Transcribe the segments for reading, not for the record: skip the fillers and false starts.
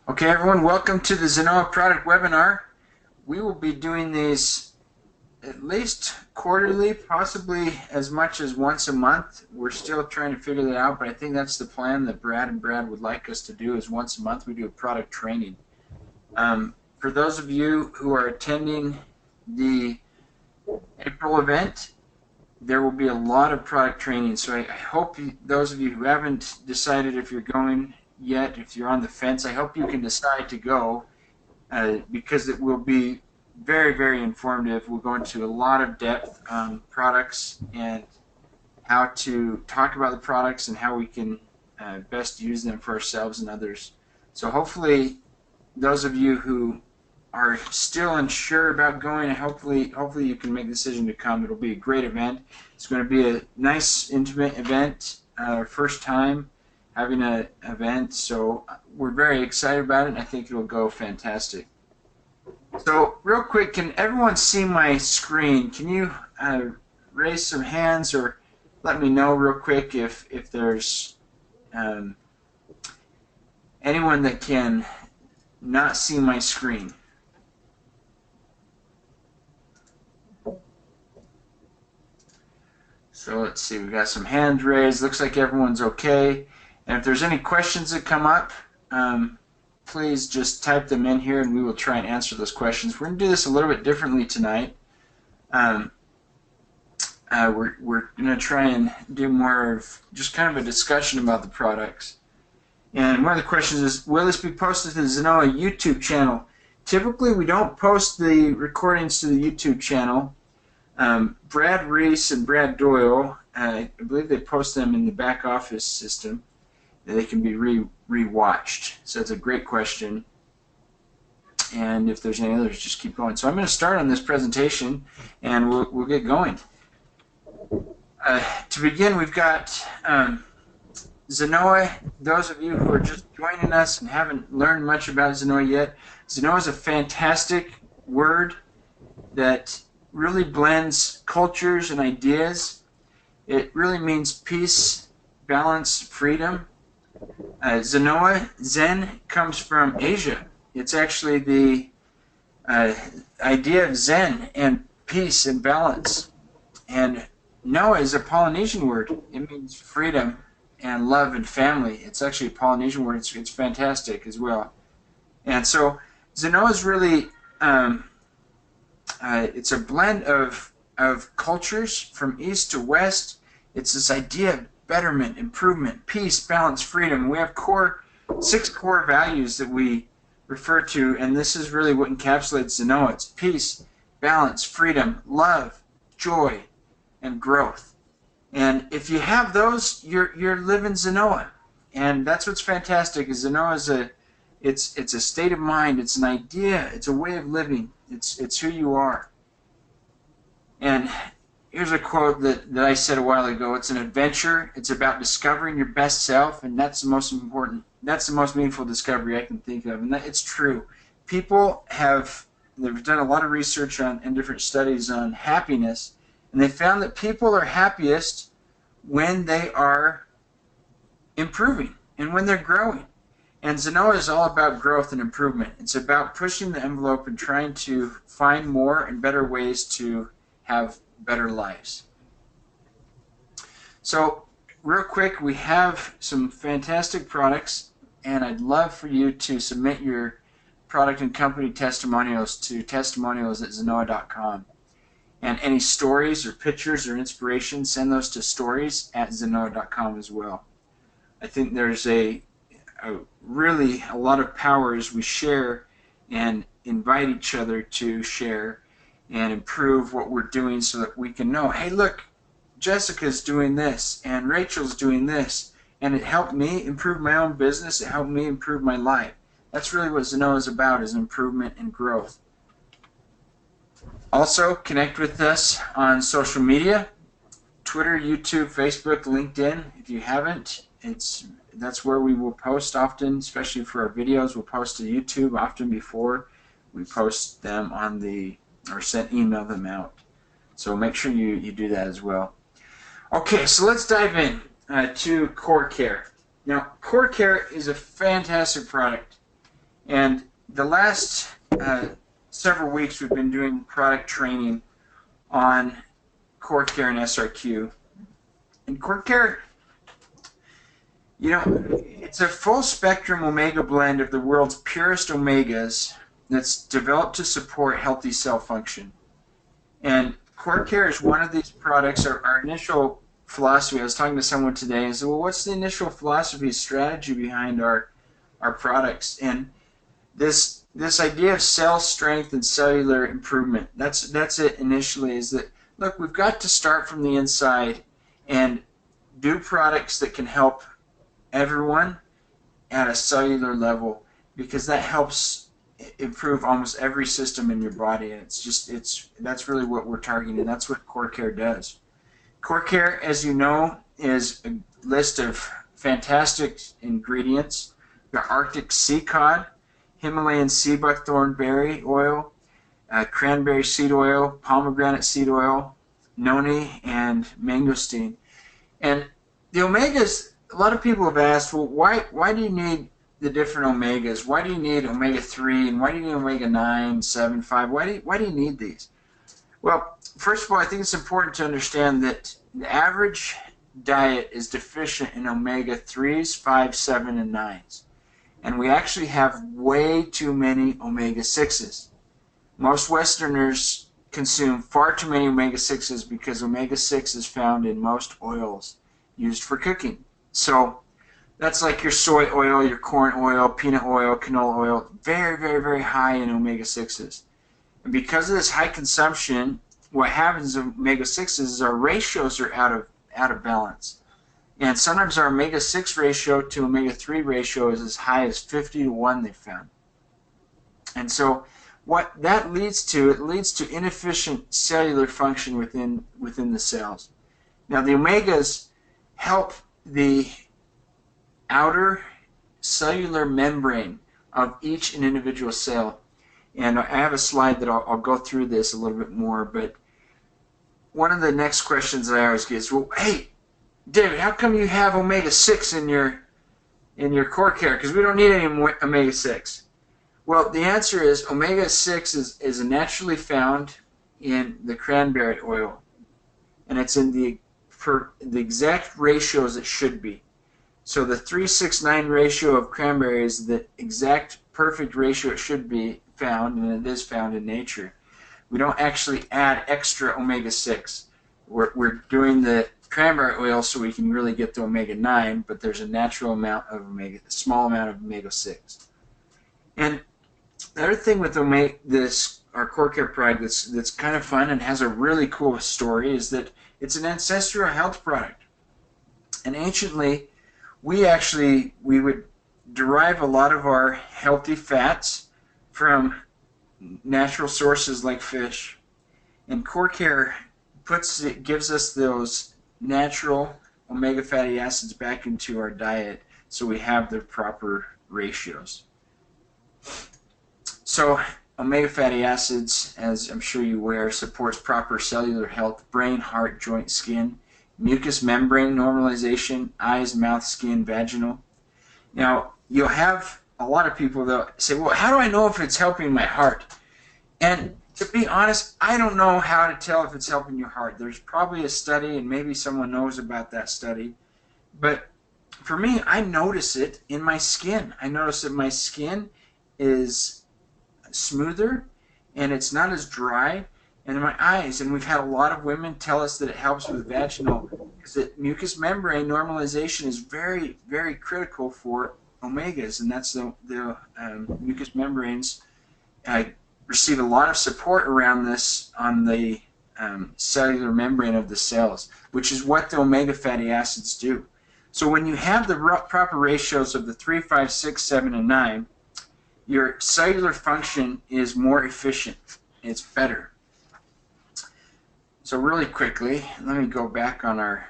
Okay, everyone, welcome to the Zenoa product webinar. We will be doing these at least quarterly, possibly as much as once a month. We're still trying to figure that out, but I think that's the plan that Brad would like us to do, is once a month we do a product training. For those of you who are attending the April event, there will be a lot of product training, so I hope those of you who haven't decided if you're going yet, if you're on the fence, I hope you can decide to go, because it will be very, very informative. We'll go into a lot of depth on products and how to talk about the products and how we can best use them for ourselves and others. So hopefully those of you who are still unsure about going, hopefully you can make the decision to come. It'll be a great event. It's going to be a nice, intimate event, first time having an event, so we're very excited about it, and I think it'll go fantastic. So real quick, can everyone see my screen? Can you raise some hands or let me know real quick if there's anyone that can not see my screen? So let's see, we got some hands raised. Looks like everyone's okay. And if there's any questions that come up, please just type them in here and we will try and answer those questions. We're going to do this a little bit differently tonight. We're going to try and do more of just kind of a discussion about the products. And one of the questions is, will this be posted to the Zenoa YouTube channel? Typically, we don't post the recordings to the YouTube channel. Brad Reese and Brad Doyle, I believe they post them in the back office system. They can be re-watched. So it's a great question. And if there's any others, just keep going. So I'm going to start on this presentation, and we'll get going. To begin, we've got Zenoa. Those of you who are just joining us and haven't learned much about Zenoa yet, Zenoa is a fantastic word that really blends cultures and ideas. It really means peace, balance, freedom. Zenoa, Zen, comes from Asia. It's actually the idea of Zen and peace and balance. And Noah is a Polynesian word. It means freedom and love and family. It's actually a Polynesian word. It's fantastic as well. And so Zenoa is really it's a blend of cultures from east to west. It's this idea of betterment, improvement, peace, balance, freedom. We have 6 core values that we refer to, and this is really what encapsulates Zenoa. It's peace, balance, freedom, love, joy, and growth. And if you have those, you're living Zenoa. And that's what's fantastic, is Zenoa is it's a state of mind, it's an idea, it's a way of living, it's who you are. And here's a quote that I said a while ago. It's an adventure. It's about discovering your best self, and that's the most important. That's the most meaningful discovery I can think of, and it's true. People they've done a lot of research on and different studies on happiness, and they found that people are happiest when they are improving and when they're growing. And Zenoa is all about growth and improvement. It's about pushing the envelope and trying to find more and better ways to have better lives. So real quick, we have some fantastic products, and I'd love for you to submit your product and company testimonials to testimonials@zenoa.com. And any stories or pictures or inspiration, send those to stories@zenoa.com as well. I think there's really a lot of power as we share and invite each other to share and improve what we're doing, so that we can know, hey, look, Jessica's doing this and Rachel's doing this, and it helped me improve my own business. It helped me improve my life. That's really what Zenoa is about, is improvement and growth. Also, connect with us on social media, Twitter, YouTube, Facebook, LinkedIn. If you haven't, that's where we will post often, especially for our videos. We'll post to YouTube often before we post them on or email them out. So make sure you do that as well. Okay, so let's dive in to Core+Care. Now, Core+Care is a fantastic product. And the last several weeks we've been doing product training on Core+Care and SRQ. And Core+Care, you know, it's a full spectrum omega blend of the world's purest omegas that's developed to support healthy cell function. And Core+Care is one of these products. Our initial philosophy, I was talking to someone today and said, well, what's the initial philosophy, strategy behind our products? And this idea of cell strength and cellular improvement, that's it initially, is that, look, we've got to start from the inside and do products that can help everyone at a cellular level, because that helps improve almost every system in your body. And that's really what we're targeting. That's what Core+Care does. Core+Care, as you know, is a list of fantastic ingredients. The Arctic sea cod, Himalayan sea buckthorn berry oil, cranberry seed oil, pomegranate seed oil, noni, and mangosteen. And the omegas, a lot of people have asked, well, why do you need the different omegas? Why do you need omega-3, and why do you need omega-9, 7, 5? Why do you need these? Well, first of all, I think it's important to understand that the average diet is deficient in omega-3s, 5, 7, and 9s. And we actually have way too many omega-6s. Most Westerners consume far too many omega-6s because omega-6 is found in most oils used for cooking. So that's like your soy oil, your corn oil, peanut oil, canola oil, very, very, very high in omega-6s. And because of this high consumption, what happens in omega-6s is our ratios are out of balance. And sometimes our omega-6 ratio to omega-3 ratio is as high as 50 to 1, they found. And so what that leads to, it leads to inefficient cellular function within the cells. Now the omegas help the outer cellular membrane of each and individual cell. And I have a slide that I'll go through this a little bit more, but one of the next questions I always get is, well, hey, David, how come you have omega-6 in your Core+Care? Because we don't need any omega-6. Well, the answer is omega-6 is naturally found in the cranberry oil, and it's in the exact ratios it should be. So the 3:6:9 ratio of cranberry is the exact perfect ratio it should be found, and it is found in nature. We don't actually add extra omega-6. We're doing the cranberry oil so we can really get the omega-9, but there's a natural amount of a small amount of omega-6. And the other thing with our Core+Care product that's kind of fun and has a really cool story is that it's an ancestral health product. And anciently, we would derive a lot of our healthy fats from natural sources like fish. And Core+Care gives us those natural omega fatty acids back into our diet so we have the proper ratios. So omega fatty acids, as I'm sure you're aware, supports proper cellular health, brain, heart, joint, skin, mucous membrane normalization, eyes, mouth, skin, vaginal. Now, you'll have a lot of people that say, well, how do I know if it's helping my heart? And to be honest, I don't know how to tell if it's helping your heart. There's probably a study, and maybe someone knows about that study. But for me, I notice it in my skin. I notice that my skin is smoother, and it's not as dry. And in my eyes, and we've had a lot of women tell us that it helps with vaginal, because that mucous membrane normalization is very, very critical for omegas, and that's the mucous membranes receive a lot of support around this on the cellular membrane of the cells, which is what the omega fatty acids do. So when you have the proper ratios of the 3, 5, 6, 7, and 9, your cellular function is more efficient. It's better. So really quickly, let me go back on our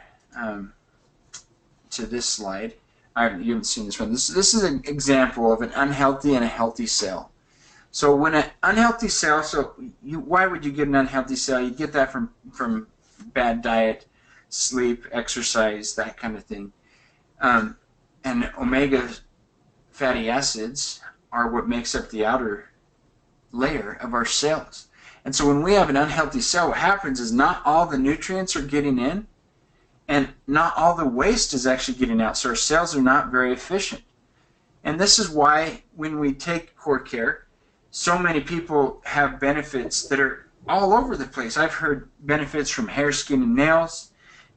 to this slide. You haven't seen this one. This is an example of an unhealthy and a healthy cell. So when an unhealthy cell, why would you get an unhealthy cell? You get that from bad diet, sleep, exercise, that kind of thing. And omega fatty acids are what makes up the outer layer of our cells. And so when we have an unhealthy cell, what happens is not all the nutrients are getting in, and not all the waste is actually getting out. So our cells are not very efficient. And this is why when we take Core+Care, so many people have benefits that are all over the place. I've heard benefits from hair, skin, and nails,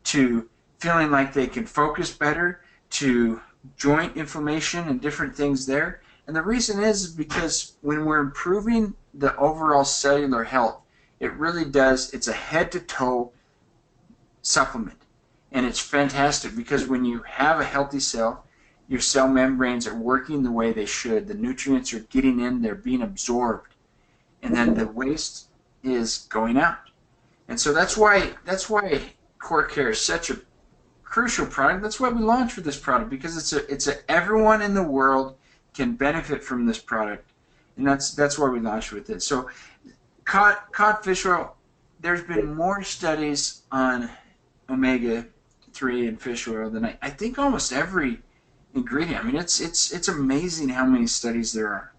to feeling like they can focus better, to joint inflammation and different things there. And the reason is because when we're improving the overall cellular health, it really does, it's a head-to-toe supplement. And it's fantastic because when you have a healthy cell, your cell membranes are working the way they should. The nutrients are getting in, they're being absorbed, and then the waste is going out. And so that's why Core+Care is such a crucial product. That's why we launched with this product, because it's a everyone in the world can benefit from this product, and that's why we launched with it. So cod fish oil, there's been more studies on omega-3 in fish oil than I think almost every ingredient. I mean, it's amazing how many studies there are.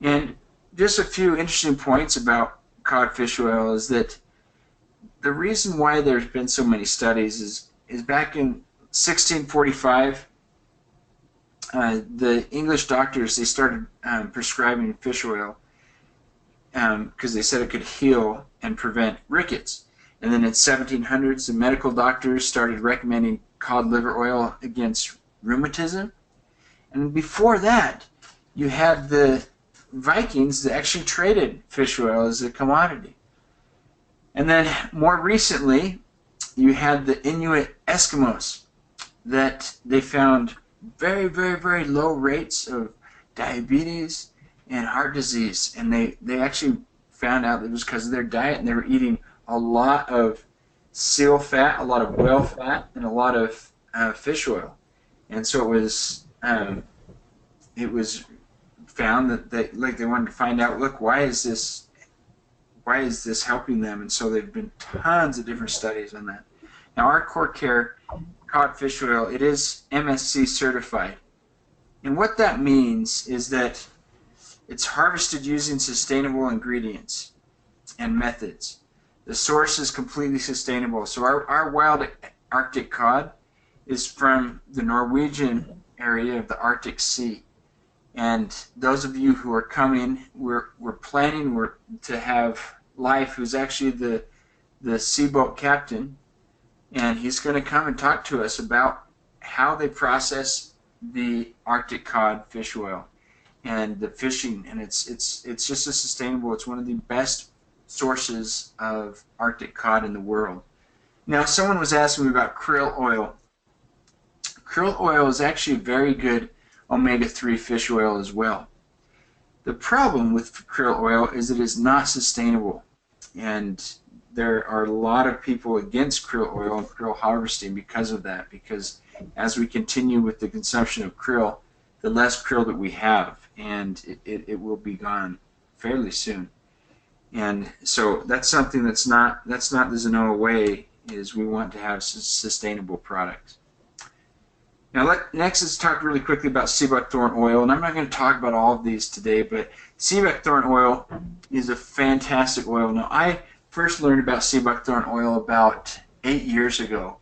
And just a few interesting points about cod fish oil is that the reason why there's been so many studies is back in 1645, the English doctors, they started prescribing fish oil because they said it could heal and prevent rickets. And then in 1700s, the medical doctors started recommending cod liver oil against rheumatism. And before that, you had the Vikings that actually traded fish oil as a commodity. And then more recently, you had the Inuit Eskimos that they found very, very, very low rates of diabetes and heart disease. And they actually found out that it was because of their diet, and they were eating a lot of seal fat, a lot of whale fat, and a lot of fish oil. And so it was found that they wanted to find out, look, why is this helping them? And so there've been tons of different studies on that. Now our Core+Care cod fish oil, it is MSC certified. And what that means is that it's harvested using sustainable ingredients and methods. The source is completely sustainable. So our wild Arctic cod is from the Norwegian area of the Arctic Sea. And those of you who are coming, we're planning to have Life, who's actually the seaboat captain, and he's going to come and talk to us about how they process the Arctic cod fish oil and the fishing. And it's just as sustainable. It's one of the best sources of Arctic cod in the world. Now, someone was asking me about krill oil. Krill oil is actually a very good omega-3 fish oil as well. The problem with krill oil is it is not sustainable, and there are a lot of people against krill oil and krill harvesting because of that, because as we continue with the consumption of krill, the less krill that we have, and it will be gone fairly soon. And so that's something that's not the Zenoa way, is we want to have sustainable products. Now next, let's talk really quickly about sea buckthorn oil, and I'm not going to talk about all of these today, but sea buckthorn oil is a fantastic oil. Now I first learned about sea buckthorn oil about 8 years ago,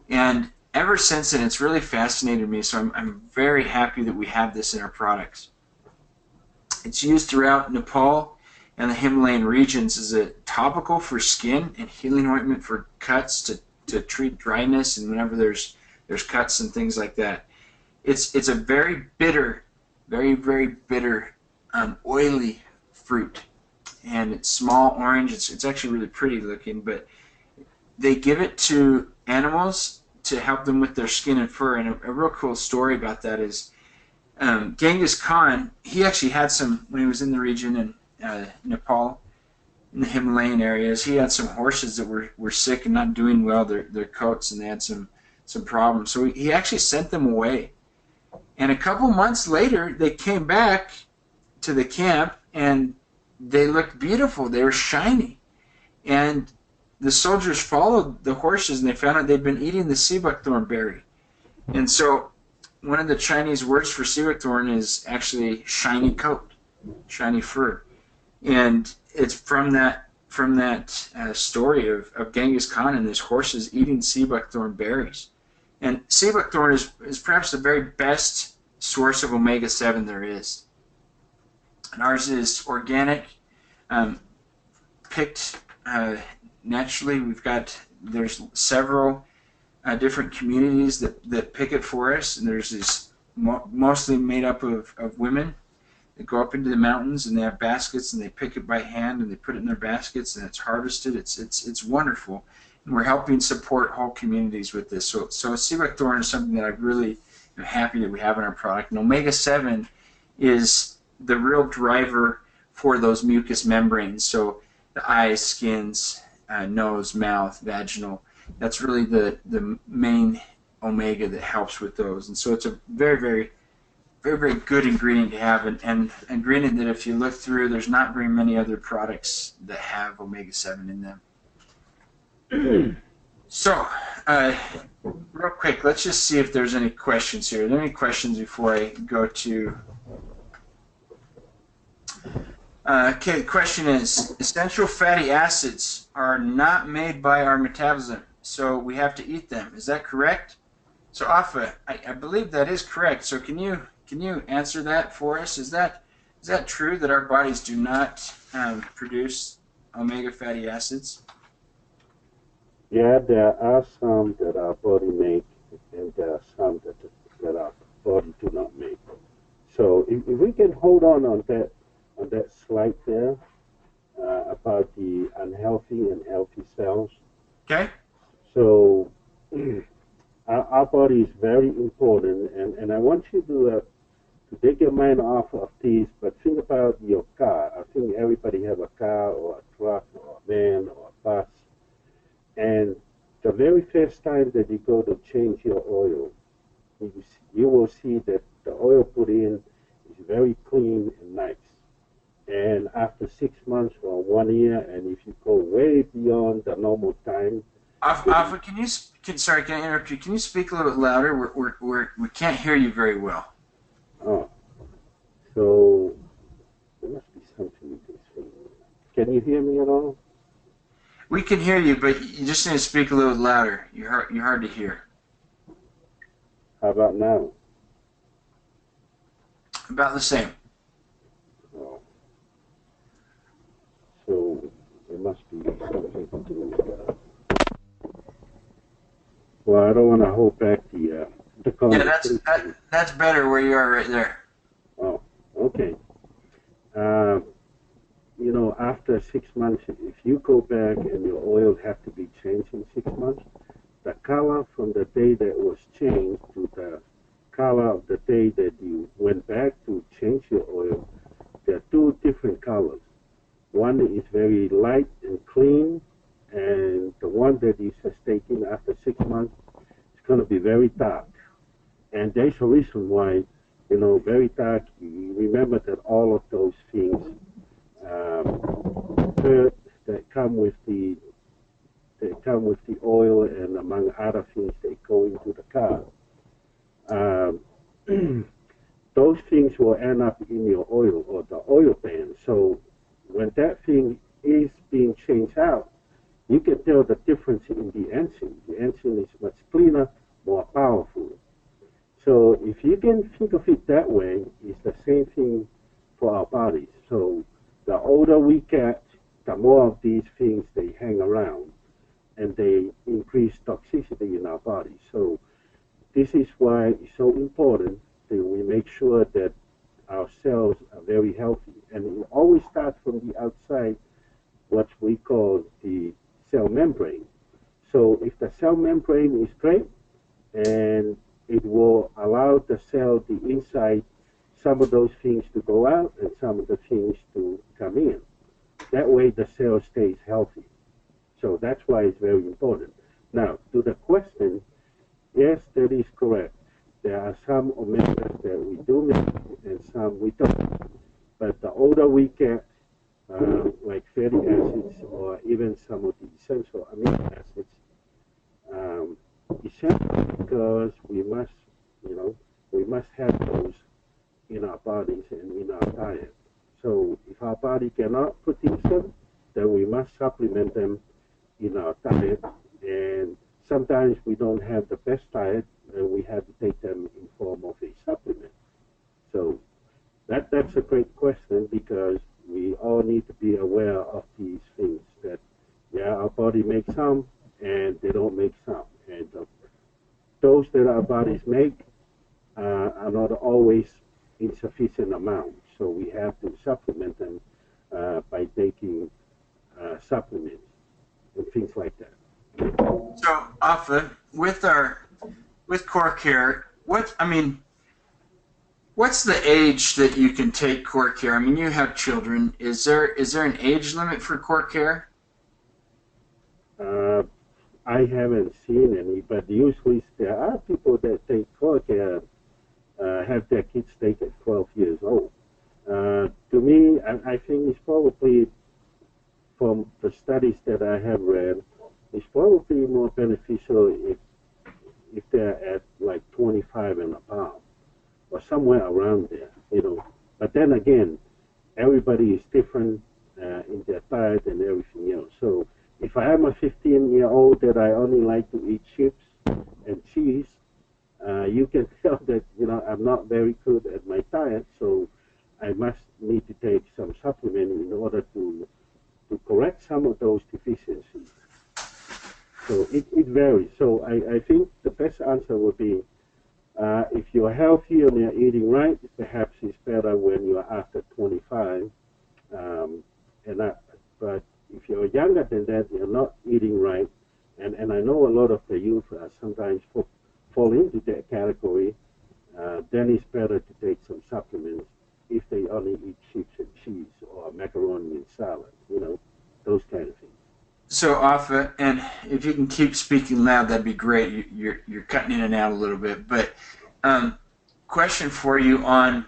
and ever since then it's really fascinated me, so I'm very happy that we have this in our products. It's used throughout Nepal and the Himalayan regions as a topical for skin and healing ointment for cuts to treat dryness and whenever there's cuts and things like that. It's a very bitter, very, very bitter, oily fruit, and it's small orange. It's actually really pretty looking, but they give it to animals to help them with their skin and fur. And a real cool story about that is Genghis Khan, he actually had some, when he was in the region in Nepal, in the Himalayan areas, he had some horses that were sick and not doing well, their coats, and they had some problems. So he actually sent them away. And a couple months later, they came back to the camp, and they looked beautiful. They were shiny. And the soldiers followed the horses, and they found out they'd been eating the sea buckthorn berry. And so one of the Chinese words for sea buckthorn is actually shiny coat, shiny fur, and it's from that story of Genghis Khan and his horses eating sea buckthorn berries. And sea buckthorn is perhaps the very best source of omega-7 there is. And ours is organic, um, picked naturally. There's several different communities that pick it for us, and there's these mostly made up of women that go up into the mountains, and they have baskets, and they pick it by hand, and they put it in their baskets, and it's harvested. It's wonderful, and we're helping support whole communities with this. So sea buckthorn is something that I really am happy that we have in our product. And omega-7 is the real driver for those mucous membranes. So the eyes, skins, nose, mouth, vaginal. That's really the main omega that helps with those. And so it's a very, very, very, very good ingredient to have, and ingredient that if you look through, there's not very many other products that have omega-7 in them. So, real quick, let's just see if there's any questions here. Are there any questions before I go to... okay, the question is, essential fatty acids are not made by our metabolism, so we have to eat them. Is that correct? So, Afa, I believe that is correct. So can you answer that for us? Is that true that our bodies do not produce omega fatty acids? Yeah, there are some that our body make, and there are some that our body do not make. So if we can hold on that slide there about the unhealthy and healthy cells. Okay. So our body is very important, and I want you to take your mind off of these, but think about your car. I think everybody have a car or a truck or a van or a bus. And the very first time that you go to change your oil, you will see that the oil put in is very clean and nice. And after 6 months or 1 year, and if you go way beyond the normal time, Alpha, sorry, can I interrupt you? Can you speak a little bit louder? We can't hear you very well. oh, so there must be something with this thing. Can you hear me at all? We can hear you, but you just need to speak a little louder. You're hard to hear. How about now? About the same. Oh. So there must be something to do with that. Well, I don't want to hold back the conversation. Yeah, that's better where you are right there. Oh, okay. After 6 months, if you go back and your oil have to be changed in 6 months, the color from the day that it was changed to the color of the day that you went back to change your oil, there are two different colors. One is very light and clean, and the one that is taken after 6 months is going to be very dark. And there's a reason why, very dark. You remember that all of those things that come with the oil, and among other things, they go into the car. Those things will end up in your oil or the oil pan. So when that thing is being changed out, you can tell the difference in the engine. The engine is much cleaner, more powerful. So if you can think of it that way, it's the same thing for our bodies. So the older we get, the more of these things they hang around, and they increase toxicity in our body. So this is why it's so important that we make sure that our cells are very healthy. And it always starts from the outside, what we call the cell membrane. So if the cell membrane is great, and it will allow the cell, the inside, some of those things to go out and some of the things to come in. That way the cell stays healthy. So that's why it's very important. Now, to the question, yes, that is correct. There are some omegas that we do make and some we don't. But the older we get, like fatty acids or even some of the essential amino acids, essential because we must, we must have those in our bodies and in our diet. So if our body cannot produce them, then we must supplement them in our diet. And sometimes we don't have the best diet, and we have to take them in form of a supplement. So that's a great question because we all need to be aware of these things that, yeah, our body makes some and they don't make some. And those that our bodies make are not always in sufficient amount. So we have to supplement them by taking supplements and things like that. So, Alpha, with Core Care, what's the age that you can take Core Care? I mean, you have children. Is there an age limit for Core Care? Uh, I haven't seen any, but usually there are people that take core care, have their kids take at 12 years old. To me, I think it's probably, from the studies that I have read, it's probably more beneficial if they're at like 25 and above, or somewhere around there, you know. But then again, everybody is different in their diet and everything else. So if I am a 15-year-old that I only like to eat chips and cheese, you can tell that I'm not very good at my diet, so I must need to take some supplement in order to correct some of those deficiencies. So it varies. So I think the best answer would be if you're healthy and you're eating right, perhaps it's better when you're after 25. And but if you're younger than that, you're not eating right. And I know a lot of the youth sometimes fall into that category. Then it's better to take some supplements if they only eat chips and cheese or macaroni and salad, those kind of things. So, Alpha, and if you can keep speaking loud, that'd be great. You're cutting in and out a little bit, but um, question for you on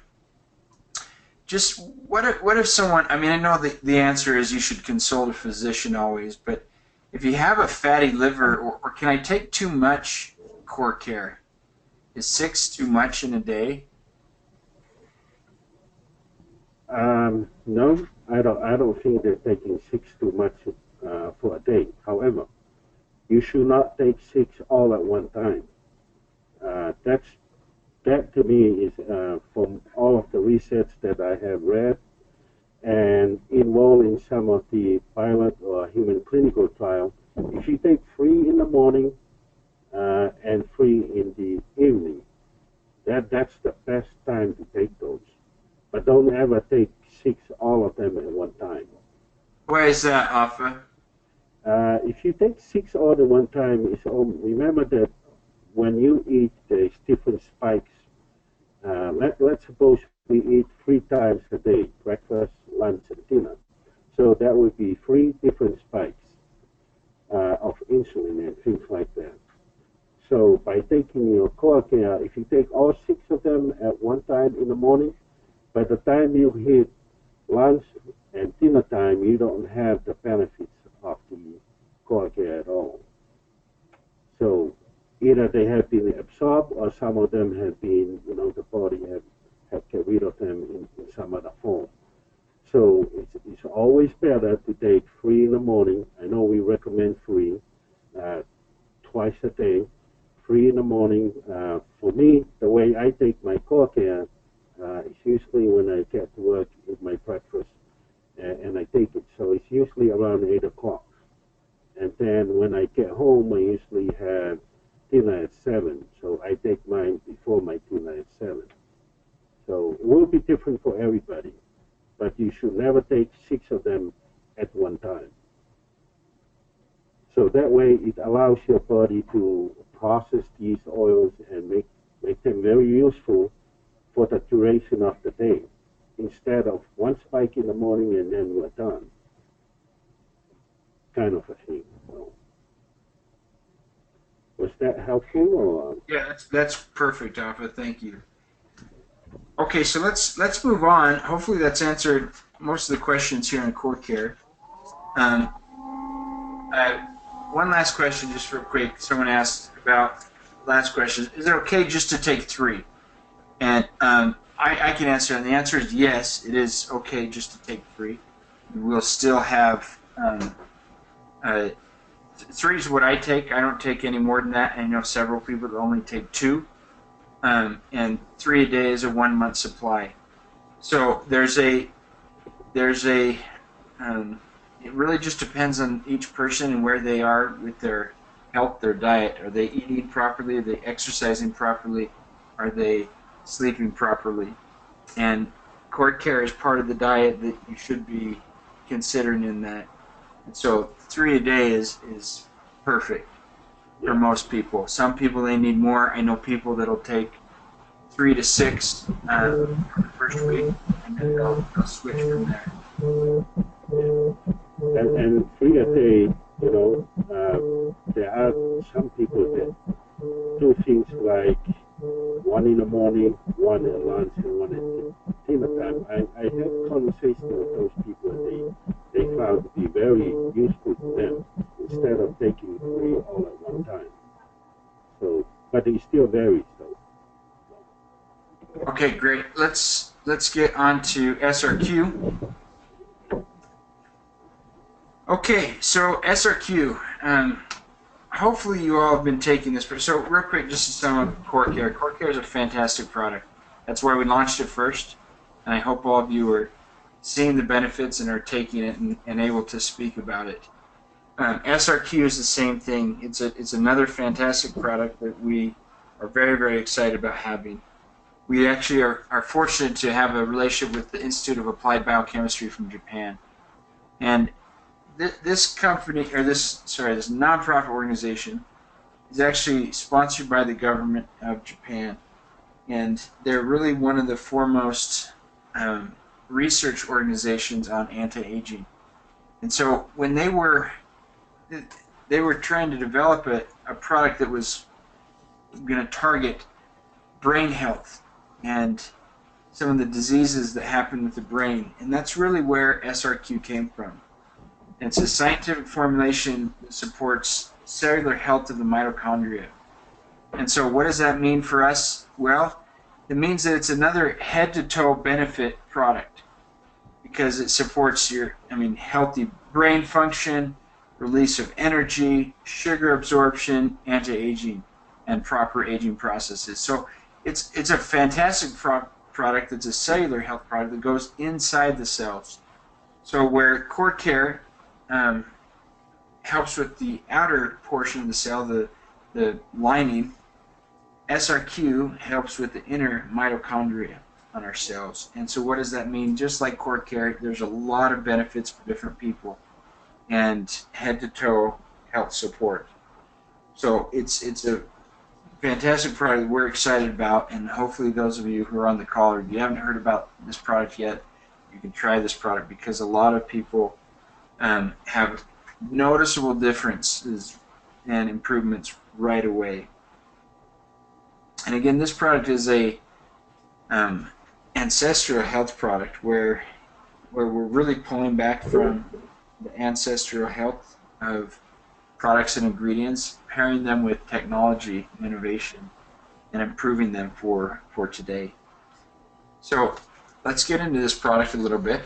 just what if someone, I mean, I know the answer is you should consult a physician always, but if you have a fatty liver, or can I take too much Core Care? Is 6 too much in a day? No, I don't think that taking six too much for a day. However, you should not take six all at one time. That's that to me is from all of the research that I have read and involved in some of the pilot or human clinical trial. If you take three in the morning and three in the evening, that's the best time to take those. But don't ever take six, all of them at one time. Why is that, Alpha? If you take six all at one time, remember that when you eat, there's different spikes. Let's suppose we eat three times a day, breakfast, lunch, and dinner. So that would be three different spikes of insulin and things like that. So by taking your core care, if you take all six of them at one time in the morning, by the time you hit lunch and dinner time, you don't have the benefits of the core care at all. So either they have been absorbed or some of them have been, the body have get rid of them in some other form. So it's always better to take three in the morning. I know we recommend three uh, twice a day. Three in the morning. For me, the way I take my core care is usually when I get to work, eat my breakfast, and I take it. So it's usually around 8 o'clock. And then when I get home, I usually have dinner at 7. So I take mine before my dinner at 7. So it will be different for everybody, but you should never take six of them at one time. So that way it allows your body to process these oils and make them very useful for the duration of the day instead of one spike in the morning and then we're done, kind of a thing. So, was that helpful? Or Yeah, that's perfect, Alpha. Thank you. Okay, so let's move on. Hopefully, that's answered most of the questions here on Core Care. Um, uh, One last question, just real quick. Someone asked about last question. Is it okay just to take three? And I can answer, and the answer is yes. It is okay just to take 3. We'll still have 3 is what I take. I don't take any more than that. I know several people that only take 2, and 3 a day is a 1-month supply. So it really just depends on each person and where they are with their health, their diet. Are they eating properly? Are they exercising properly? Are they sleeping properly? And Core+Care is part of the diet that you should be considering in that. And so 3 a day is perfect for most people. Some people, they need more. I know people that'll take 3 to 6 for the first week, and then they'll switch from there. And 3 a day, there are some people that do things like 1 in the morning, 1 at lunch, and 1 at dinner time. I had conversations with those people, and they found it to be very useful to them instead of taking 3 all at one time. So, but it still varies, though. Okay, great. Let's get on to SRQ. Okay, so SRQ. Hopefully you all have been taking this. So real quick, just to sum up Core+Care. Core+Care is a fantastic product. That's why we launched it first, and I hope all of you are seeing the benefits and are taking it and able to speak about it. SRQ is the same thing. It's another fantastic product that we are very, very excited about having. We actually are fortunate to have a relationship with the Institute of Applied Biochemistry from Japan. And this company, or this nonprofit organization, is actually sponsored by the government of Japan. And they're really one of the foremost research organizations on anti-aging. And so when they were trying to develop a product that was going to target brain health and some of the diseases that happen with the brain. And that's really where SRQ came from. And it's a scientific formulation that supports cellular health of the mitochondria. And so what does that mean for us? Well, it means that it's another head-to-toe benefit product because it supports your, healthy brain function, release of energy, sugar absorption, anti-aging, and proper aging processes. So it's a fantastic product that's a cellular health product that goes inside the cells. So where Core+Care helps with the outer portion of the cell, the lining, SRQ helps with the inner mitochondria on our cells. And so what does that mean? Just like Core+Care, there's a lot of benefits for different people and head-to-toe health support. So it's a fantastic product we're excited about, and hopefully those of you who are on the call, or if you haven't heard about this product yet, you can try this product because a lot of people have noticeable differences and improvements right away. And again, this product is a ancestral health product where we're really pulling back from the ancestral health of products and ingredients, pairing them with technology and innovation, and improving them for today. So let's get into this product a little bit.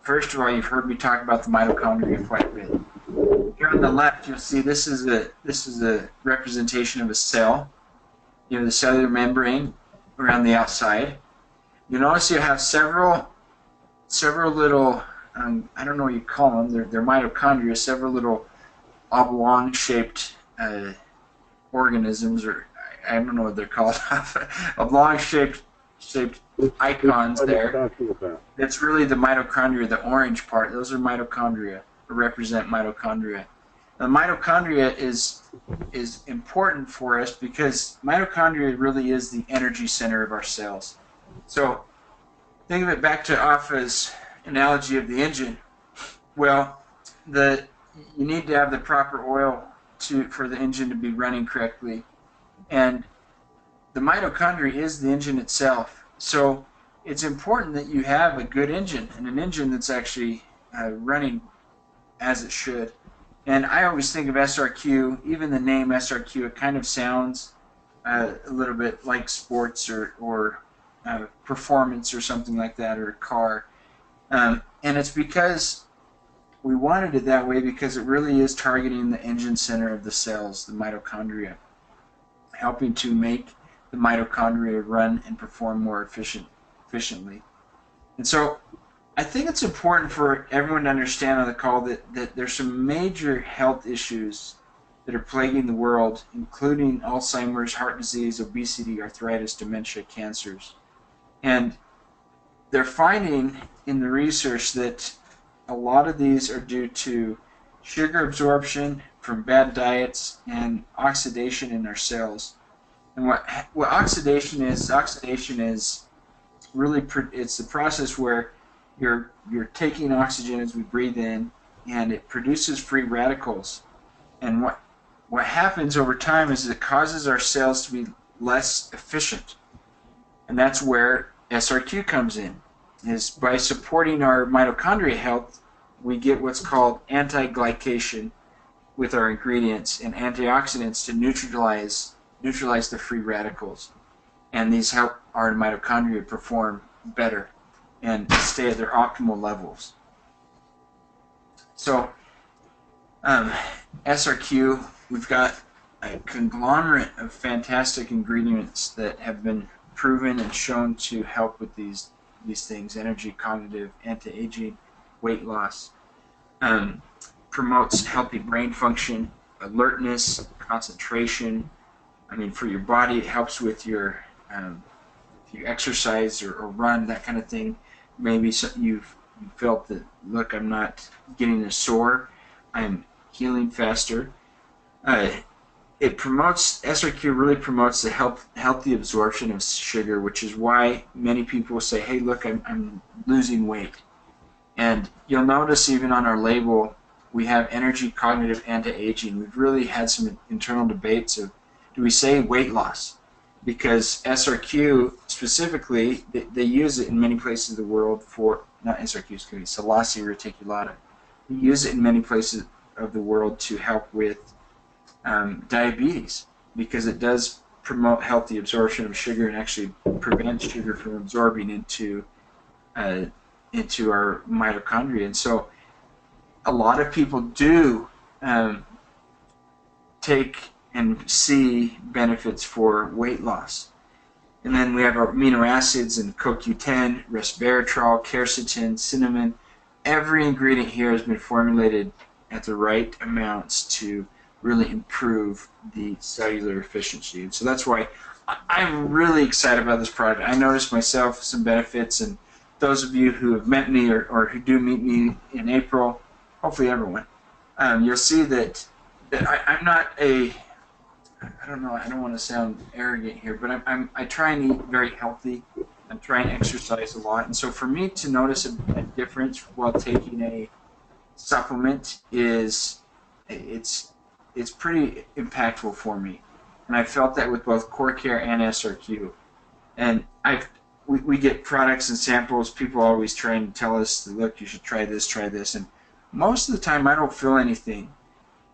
First of all, you've heard me talk about the mitochondria quite a bit. Here on the left, you'll see this is a representation of a cell. You have the cellular membrane around the outside. You notice you have several little, I don't know what you call them, they're mitochondria, several little oblong-shaped organisms, or I don't know what they're called, oblong-shaped icons there. That's really the mitochondria, the orange part. Those are mitochondria, or represent mitochondria. The mitochondria is important for us because mitochondria really is the energy center of our cells. So think of it back to Afa's analogy of the engine. Well, you need to have the proper oil for the engine to be running correctly, and the mitochondria is the engine itself. So it's important that you have a good engine, and an engine that's actually running as it should. And I always think of SRQ, even the name SRQ, it kind of sounds a little bit like sports or performance or something like that, or a car. And it's because we wanted it that way because it really is targeting the engine center of the cells, the mitochondria, helping to make the mitochondria run and perform more efficiently. And so I think it's important for everyone to understand on the call that there's some major health issues that are plaguing the world, including Alzheimer's, heart disease, obesity, arthritis, dementia, cancers. And they're finding in the research that a lot of these are due to sugar absorption from bad diets and oxidation in our cells. And what oxidation is really it's the process where you're taking oxygen as we breathe in, and it produces free radicals. And what happens over time is it causes our cells to be less efficient. And that's where SRQ comes in. Is by supporting our mitochondria health, we get what's called anti-glycation with our ingredients and antioxidants to neutralize the free radicals. And these help our mitochondria perform better and stay at their optimal levels. So SRQ, we've got a conglomerate of fantastic ingredients that have been proven and shown to help with these things: energy, cognitive, anti-aging, weight loss, promotes healthy brain function, alertness, concentration. I mean, for your body, it helps with your if you exercise or run, that kind of thing. Maybe you've felt that, look, I'm not getting as sore, I'm healing faster. SRQ really promotes the healthy absorption of sugar, which is why many people say, hey, look, I'm losing weight. And you'll notice even on our label, we have energy, cognitive, anti-aging. We've really had some internal debates of, do we say weight loss? Because SRQ specifically, they use it in many places of the world for, not SRQ, excuse me, Salacea reticulata. They use it in many places of the world to help with diabetes, because it does promote healthy absorption of sugar and actually prevent sugar from absorbing into our mitochondria. And so a lot of people do take and see benefits for weight loss. And then we have our amino acids and CoQ10, resveratrol, quercetin, cinnamon. Every ingredient here has been formulated at the right amounts to really improve the cellular efficiency. And so that's why I'm really excited about this product. I noticed myself some benefits, and those of you who have met me or who do meet me in April, hopefully everyone, you'll see that I'm not a, I don't know, I don't want to sound arrogant here, but I try and eat very healthy. I'm trying to exercise a lot. And so for me to notice a difference while taking a supplement it's pretty impactful for me. And I felt that with both Core+Care and SRQ. And we get products and samples. People always try and tell us, look, you should try this, and most of the time I don't feel anything.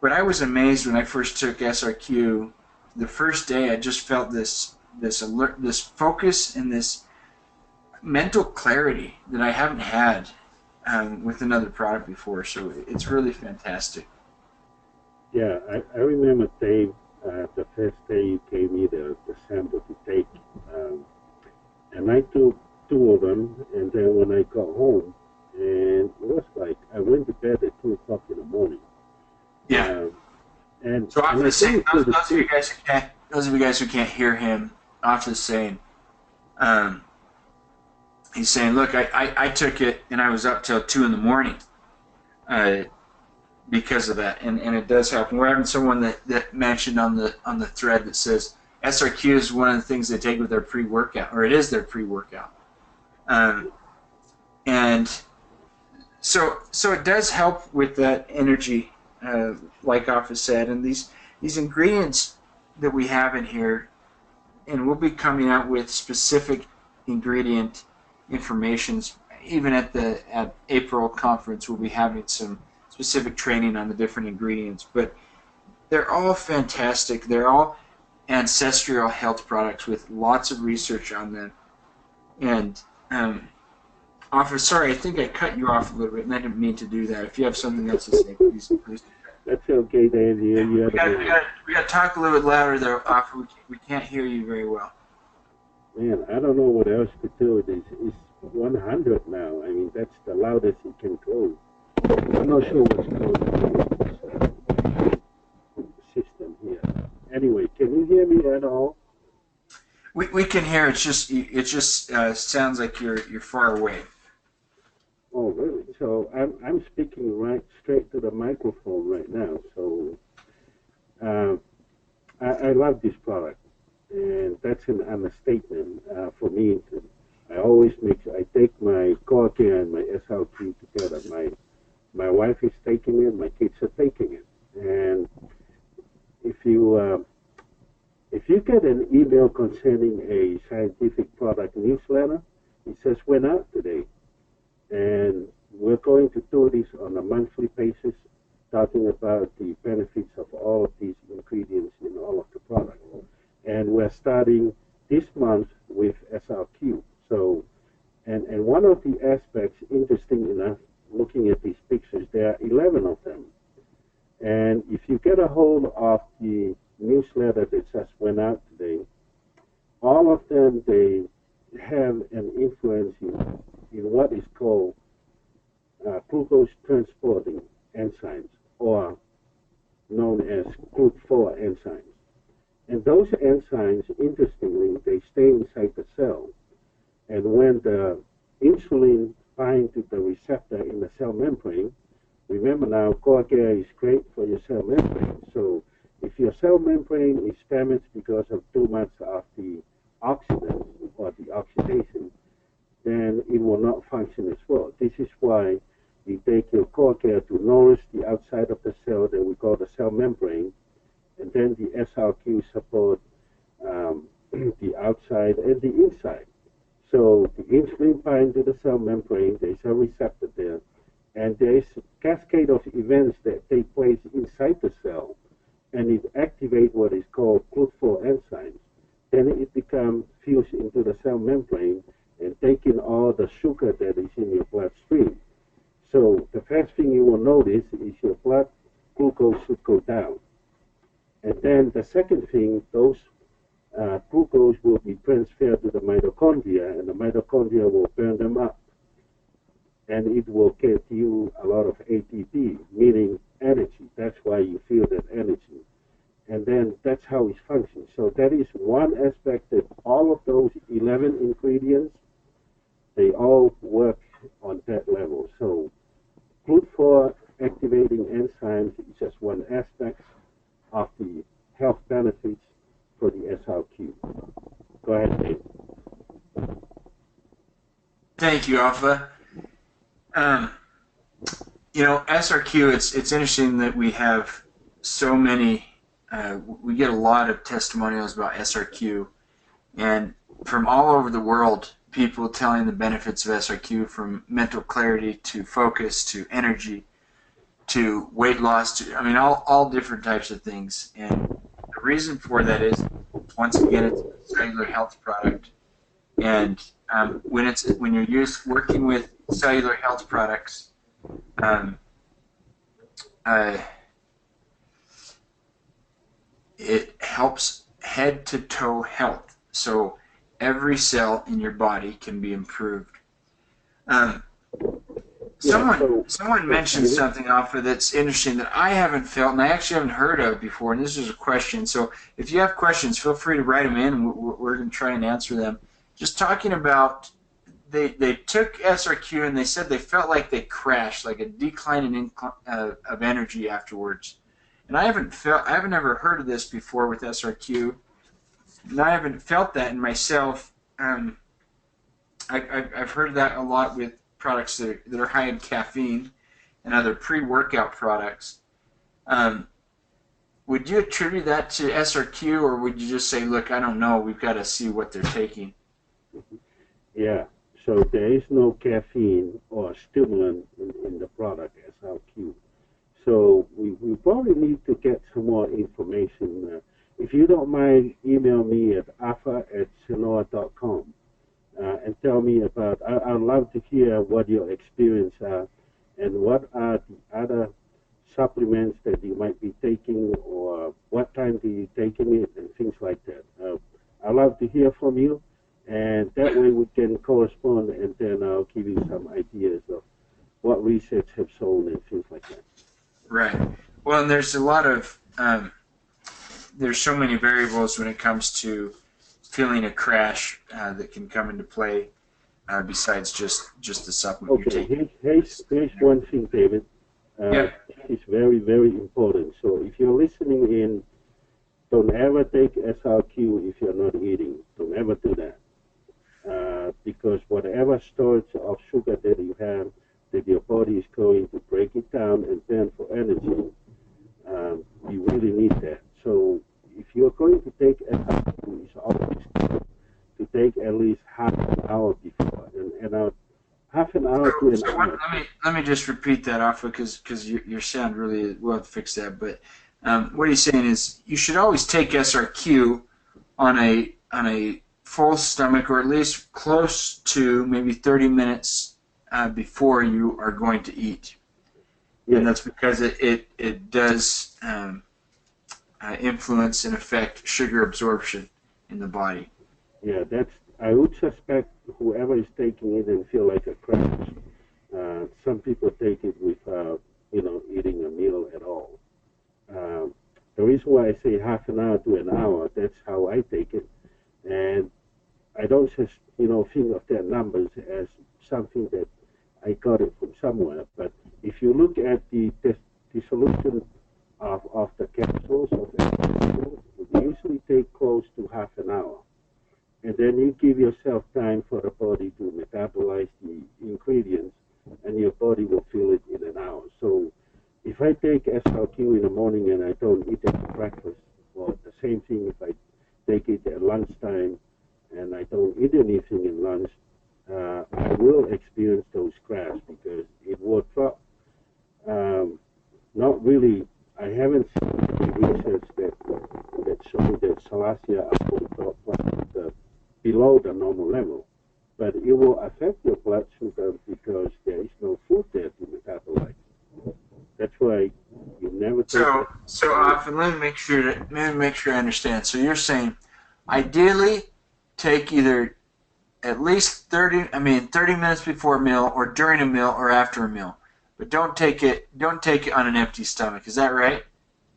But I was amazed when I first took SRQ. The first day I just felt this alert, this focus, and this mental clarity that I haven't had with another product before. So it's really fantastic. Yeah, I remember, Dave, the first day you gave me the sample to take, and I took 2 of them, and then when I got home, and it was like I went to bed at 2 o'clock in the morning. Yeah. And so Off is saying, those of you guys who can't hear him, Off is saying, he's saying, look, I took it and I was up till 2 in the morning. Because of that, and it does help. And we're having someone that mentioned on the thread that says SRQ is one of the things they take with their pre-workout, or it is their pre-workout, and so it does help with that energy, like Office said. And these ingredients that we have in here, and we'll be coming out with specific ingredient informations. Even at April conference, we'll be having some specific training on the different ingredients, but they're all fantastic. They're all ancestral health products with lots of research on them. And Officer, sorry, I think I cut you off a little bit, and I didn't mean to do that. If you have something else to say, please do that. That's okay, Dave. Yeah, You had a good one. we got to talk a little bit louder there, Officer. We can't hear you very well. Man, I don't know what else to do. It's 100 now. I mean, that's the loudest it can go. I'm not sure what's going on with the system here. Anyway, can you hear me at all? We can hear. It just sounds like you're far away. Oh, really? So I'm speaking right straight to the microphone right now. So uh, I love this product, and that's an understatement for me. I always I take my Core+Care and my SLQ together. My wife is taking it, my kids are taking it, and if you if you get an email concerning a scientific product newsletter, it says went out today, and we're going to do this on a monthly basis, talking about the benefits of all of these ingredients in all of the products. And we're starting this month with SRQ. So, and one of the aspects, interesting enough, looking at these pictures, there are 11 of them. And if you get a hold of the newsletter that just went out today, all of them, they have an influence in what is called glucose transporting enzymes, or known as GLUT4 enzymes. And those enzymes, interestingly, they stay inside the cell. And when the insulin binds to the receptor in the cell membrane, remember now, Core+Care is great for your cell membrane. So if your cell membrane is damaged because of too much of the oxidants or the oxidation, then it will not function as well. This is why you take your Core+Care to nourish the outside of the cell that we call the cell membrane, and then the SRQ support the outside and the inside. So the insulin binds to the cell membrane, there's a receptor there, and there's a cascade of events that take place inside the cell, and it activates what is called GLUT4 enzymes. Then it becomes fused into the cell membrane and taking all the sugar that is in your bloodstream. So the first thing you will notice is your blood glucose should go down. And then the second thing, those glucose will be transferred to the mitochondria, and the mitochondria will burn them up. And it will give you a lot of ATP, meaning energy. That's why you feel that energy. And then that's how it functions. So that is one aspect, that all of those 11 ingredients, they all work on that level. So GLUT4 activating enzymes is just one aspect of the health benefits for the SRQ. Go ahead, Dave. Thank you, Alpha. SRQ. It's interesting that we have so many. We get a lot of testimonials about SRQ, and from all over the world, people telling the benefits of SRQ, from mental clarity to focus to energy to weight loss to, all different types of things. And the reason for that is, once again, it's a cellular health product, and when you're working with cellular health products, it helps head to toe health. So every cell in your body can be improved. Someone mentioned something, Alpha, that's interesting that I haven't felt, and I actually haven't heard of before, and this is a question. So if you have questions, feel free to write them in, and we're going to try and answer them. Just talking about, they took SRQ, and they said they felt like they crashed, like a decline of energy afterwards. And I haven't ever heard of this before with SRQ, and I haven't felt that in myself. I've heard that a lot with products that are high in caffeine and other pre-workout products. Would you attribute that to SRQ, or would you just say, look, I don't know, we've got to see what they're taking? Yeah, so there is no caffeine or stimulant in the product SRQ. So we probably need to get some more information. If you don't mind, email me at alpha@sanoa.com. and tell me about. I'd love to hear what your experience are, and what are the other supplements that you might be taking, or what time do you taking it, and things like that. I'd love to hear from you, and that way we can correspond, and then I'll give you some ideas of what research have shown and things like that. Right. Well, and there's a lot of there's so many variables when it comes to feeling a crash that can come into play besides just the supplement you're Okay, taking. here's one thing, David. Yeah. It's very, very important. So if you're listening in, don't ever take SRQ if you're not eating. Don't ever do that. Because whatever storage of sugar that you have, that your body is going to break it down and burn for energy, you really need that. So if you're going to take SRQ, it's always good to take at least half an hour before. And half an hour to an hour. Let me just repeat that off because your sound really will fix that. But what he's saying is you should always take SRQ on a full stomach, or at least close to maybe 30 minutes before you are going to eat. Yes. And that's because it does influence and affect sugar absorption in the body. Yeah, I would suspect whoever is taking it and feel like a crash. Some people take it without, eating a meal at all. The reason why I say half an hour to an hour, that's how I take it. And I don't just, think of their numbers as something that I got it from somewhere. But if you look at the solution of the capsules, they usually take close to half an hour. And then you give yourself time for the body to metabolize the ingredients, and your body will feel it in an hour. So if I take SRQ in the morning and I don't eat it for breakfast, or the same thing if I take it at lunchtime and I don't eat anything in lunch, I will experience those crashes because it will drop. Not really. I haven't seen any research that shows that salacea will drop below the normal level, but it will affect your blood sugar because there is no food there to metabolize. That's why you never take it. So often, let me make sure I understand. So you're saying, ideally, take either at least 30 minutes before a meal, or during a meal, or after a meal, but don't take it on an empty stomach. Is that right?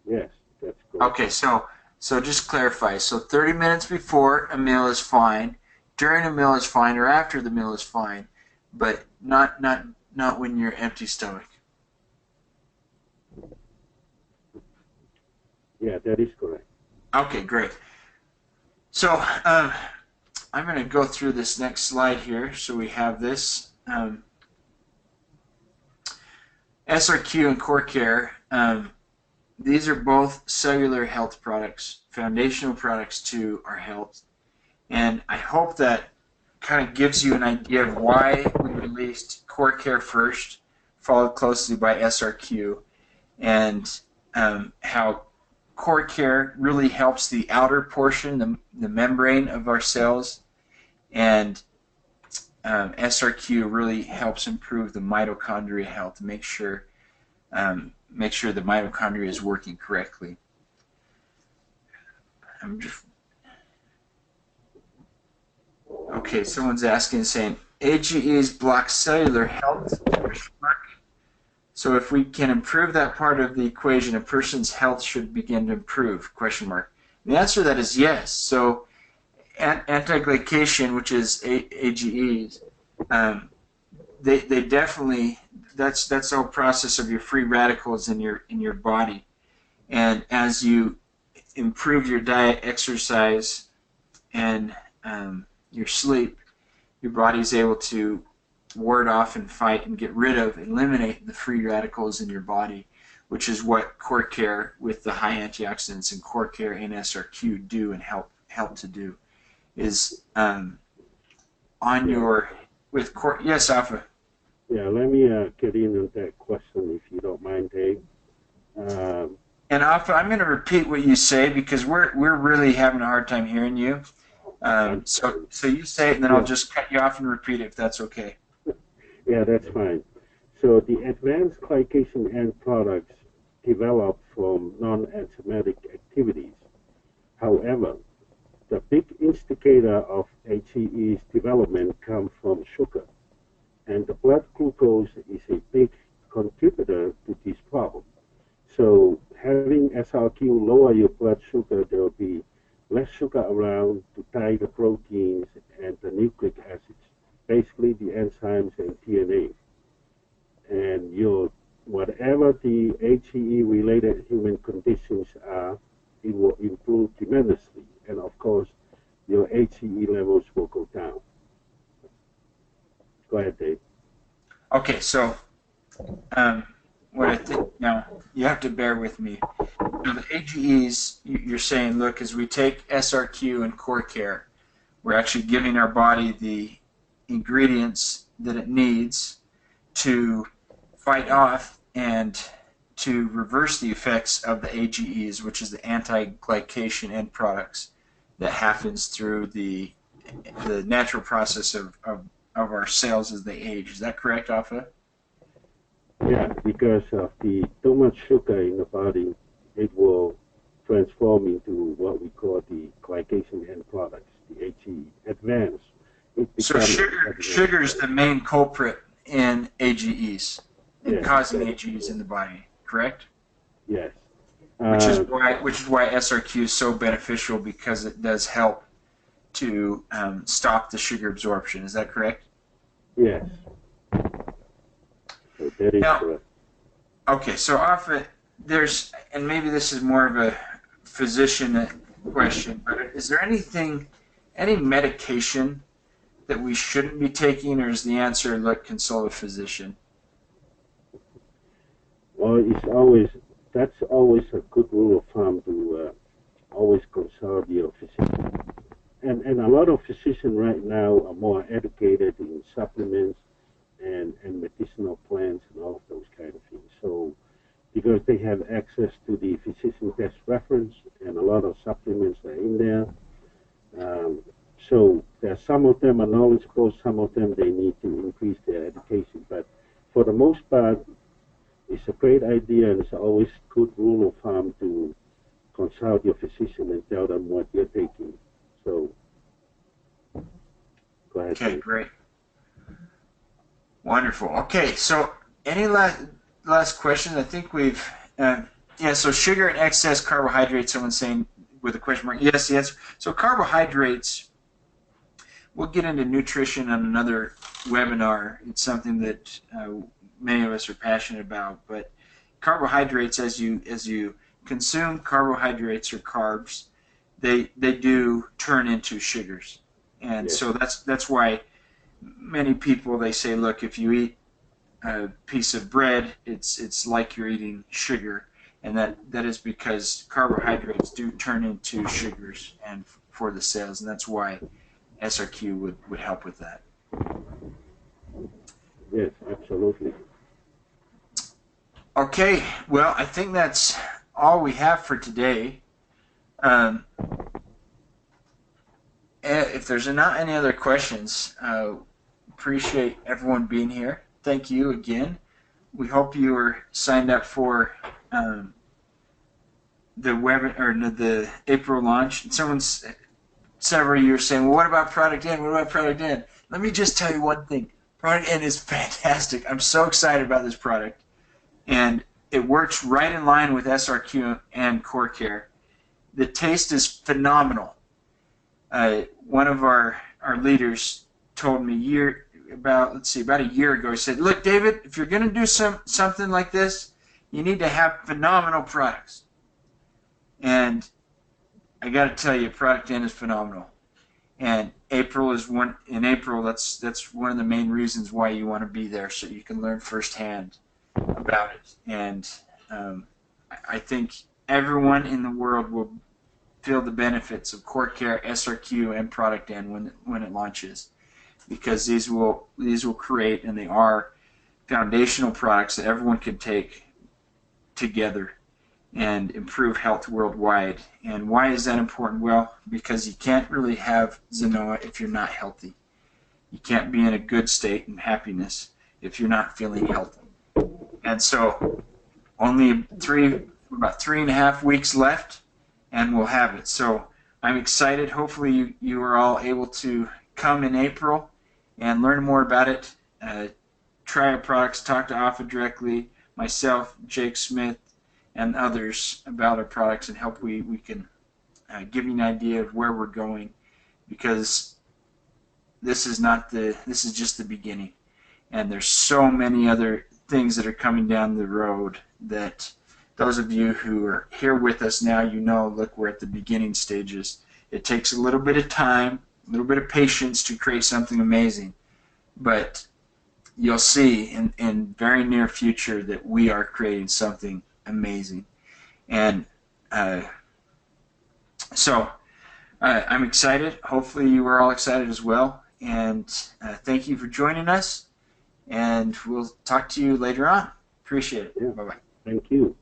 Yes, that's correct. Okay, so just clarify. So 30 minutes before a meal is fine, during a meal is fine, or after the meal is fine, but not when you're empty stomach. Yeah, that is correct. Okay, great. So I'm going to go through this next slide here. So we have this SRQ and Core+Care. These are both cellular health products, foundational products to our health. And I hope that kind of gives you an idea of why we released Core+Care first, followed closely by SRQ, and how Core+Care really helps the outer portion, the membrane of our cells, and SRQ really helps improve the mitochondria health, make sure the mitochondria is working correctly. Okay, someone's asking, saying, AGEs block cellular health? So if we can improve that part of the equation, a person's health should begin to improve, ? And the answer to that is yes. So anti-glycation, which is AGEs, they definitely, that's the whole process of your free radicals in your body. And as you improve your diet, exercise, and your sleep, your body's able to ward off and fight and get rid of, eliminate the free radicals in your body, which is what Core+Care with the high antioxidants and Core+Care and SRQ do and help to do. Is yes, Alpha. Yeah, let me get in on that question if you don't mind, Dave. And Alpha, I'm going to repeat what you say because we're really having a hard time hearing you. So you say it, and then I'll Yeah, just cut you off and repeat it if that's okay. yeah, that's fine. So the advanced glycation end products develop from non-enzymatic activities. However, the big instigator of HEE's development comes from sugar, and the blood glucose is a big contributor to this problem. So having SRQ lower your blood sugar, there will be less sugar around to tie the proteins and the nucleic acids, basically the enzymes and DNA. And your whatever the HEE related human conditions are, it will improve tremendously. And of course, your HEE levels will go down. Go ahead, Dave. Okay, so what I think now, you have to bear with me. Now, the AGEs, you're saying, look, as we take SRQ and Core+Care, we're actually giving our body the ingredients that it needs to fight off and to reverse the effects of the AGEs, which is the anti-glycation end products that happens through the natural process of our cells as they age. Is that correct, Alpha? Yeah, because of the too much sugar in the body, it will transform into what we call the glycation end products, the HE advanced. It So becomes advanced. sugar is the main culprit in AGEs and Yes, causing AGEs in the body, correct? yes, Which is uh, why SRQ is so beneficial, because it does help to stop the sugar absorption. Is that correct? yes. So that is Now, correct. okay, so often there's, and maybe this is more of a physician question, but is there any medication that we shouldn't be taking, or is the answer, look, consult a physician? Well, that's always a good rule of thumb to always consult your physician. And a lot of physicians right now are more educated in supplements and medicinal plants and all of those kind of things. So because they have access to the physician best reference and a lot of supplements are in there. So there some of them are knowledgeable, some of them they need to increase their education. But for the most part, it's a great idea and it's always good rule of thumb to consult your physician and tell them what you're taking. So go ahead, Okay, Dave. great. Wonderful. Okay, so any last questions? I think we've yeah. So sugar and excess carbohydrates. Someone's saying with a question mark. Yes, yes. So carbohydrates. We'll get into nutrition on another webinar. It's something that many of us are passionate about. But carbohydrates, as you consume carbohydrates or carbs, they do turn into sugars, and Yes, so that's why many people, they say, look, if you eat a piece of bread, it's like you're eating sugar, and that is because carbohydrates do turn into sugars and for the cells, and that's why SRQ would help with that. yes, absolutely. Okay, well, I think that's all we have for today. Um, if there's not any other questions, appreciate everyone being here. Thank you again. We hope you are signed up for the web or the April launch. And someone's several years saying, "Well, what about Product N? What about Product N?" Let me just tell you one thing: Product N is fantastic. I'm so excited about this product, and it works right in line with SRQ and Core+Care. The taste is phenomenal. One of our leaders told me about a year ago. He said, "Look, David, if you're going to do something like this, you need to have phenomenal products." And I got to tell you, Product N is phenomenal. And April is one. In April, that's one of the main reasons why you want to be there, so you can learn firsthand about it. And I think everyone in the world will feel the benefits of Core+Care, SRQ, and Product N when it launches, because these will create, and they are foundational products that everyone can take together and improve health worldwide. And why is that important? Well, because you can't really have Zenoa if you're not healthy. You can't be in a good state and happiness if you're not feeling healthy. And so only about 3.5 weeks left, and we'll have it. So I'm excited. Hopefully you are all able to come in April and learn more about it. Try our products, talk to Alpha directly, myself, Jake Smith, and others about our products, and help we can give you an idea of where we're going, because this is just the beginning, and there's so many other things that are coming down the road that those of you who are here with us now, look, we're at the beginning stages. It takes a little bit of time, a little bit of patience to create something amazing, but you'll see in very near future that we are creating something amazing. And so I'm excited. Hopefully you are all excited as well. And thank you for joining us. And we'll talk to you later on. Appreciate it. Yeah. Bye-bye. Thank you.